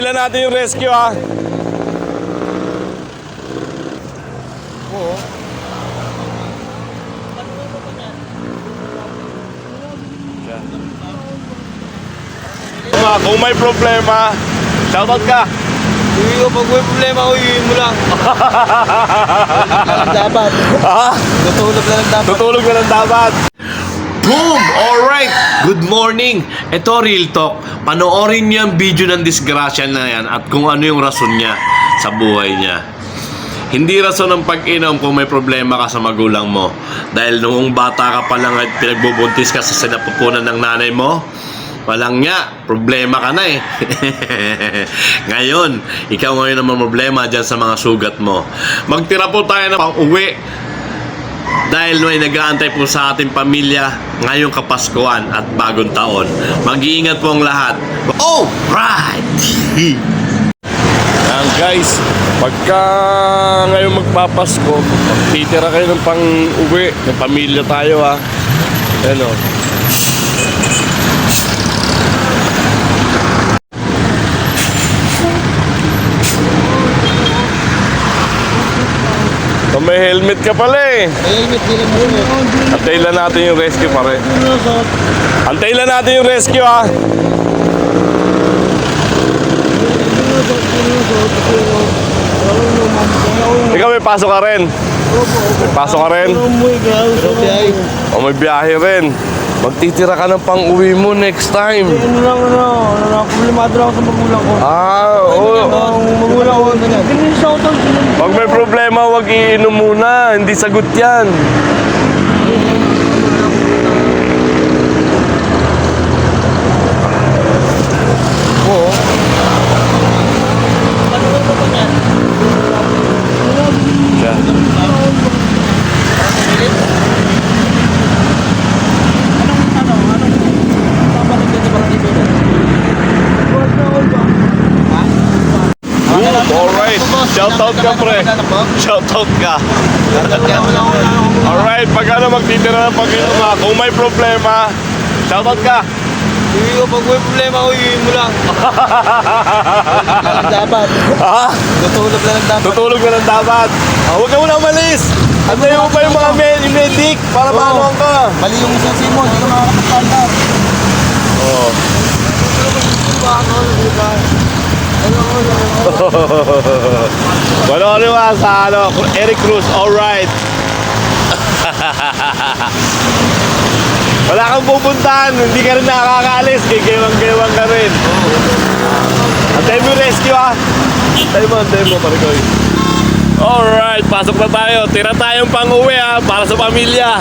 Ilan natin yung rescue ha? Oo. Kung may problema, shoutout ka. Hindi ko pag may problema ko, iuwi mo lang. Dapat. Ha? Tutulog na lang dapat. Tutulog na lang dapat. Boom! Alright! Good morning! Ito Real Talk. Panoorin niyo ang video ng disgrasya na yan at kung ano yung rason niya sa buhay niya. Hindi rason ng pag-inom kung may problema ka sa magulang mo. Dahil noong bata ka pa lang at pinagbubuntis ka sa sinapupunan ng nanay mo, walang nga, problema ka na eh. Ngayon, ikaw ngayon ang problema dyan sa mga sugat mo. Magtira po tayo ng pang-uwi. Dahil may nag-aantay po sa ating pamilya ngayong Kapaskuhan at Bagong Taon. Mag-iingat po ang lahat. Oh, right! Yan guys, pagka ngayon magpapasko, magtitira kayo ng pang-uwi. May pamilya tayo ha. Ayan o. So, may helmet ka pala eh. Helmet din mo. Antayin lang natin yung rescue pare. Antayin lang natin yung rescue ha. Ikaw may pasok ka rin. May pasok ka rin. O may biyahe rin. Magtitira ka ng pang-uwi mo next time. Problemado lang ako sa magulang ko. Oo. Magulang ko. Shoutout. Pag may problema, wag iinom muna. Hindi sagot yan. Oo. Alright. Shoutout ka pre. Shoutout ka. Alright. Pag ano magtitira ng pag-inom ha. Kung may problema, shoutout ka. Hindi ko pag may problema ko, iuwi mo lang. Dapat. Ha? Tutulog na lang dapat. Tutulog na lang dapat. Huwag ka muna umalis. Antayin mo pa yung mga medic para maanoan ka. Mali yung susi mo, hindi ka makakapagpandar. Oo. Ano sa ano, Eric Cruz, alright. Wala kang pupuntahan, hindi ka rin nakakaalis, gigewang-gewang ka rin. Antayin mo yung rescue ha. Antayin mo, Parikoy. Alright, pasok na tayo. Tira tayong pang-uwi ha, para sa pamilya.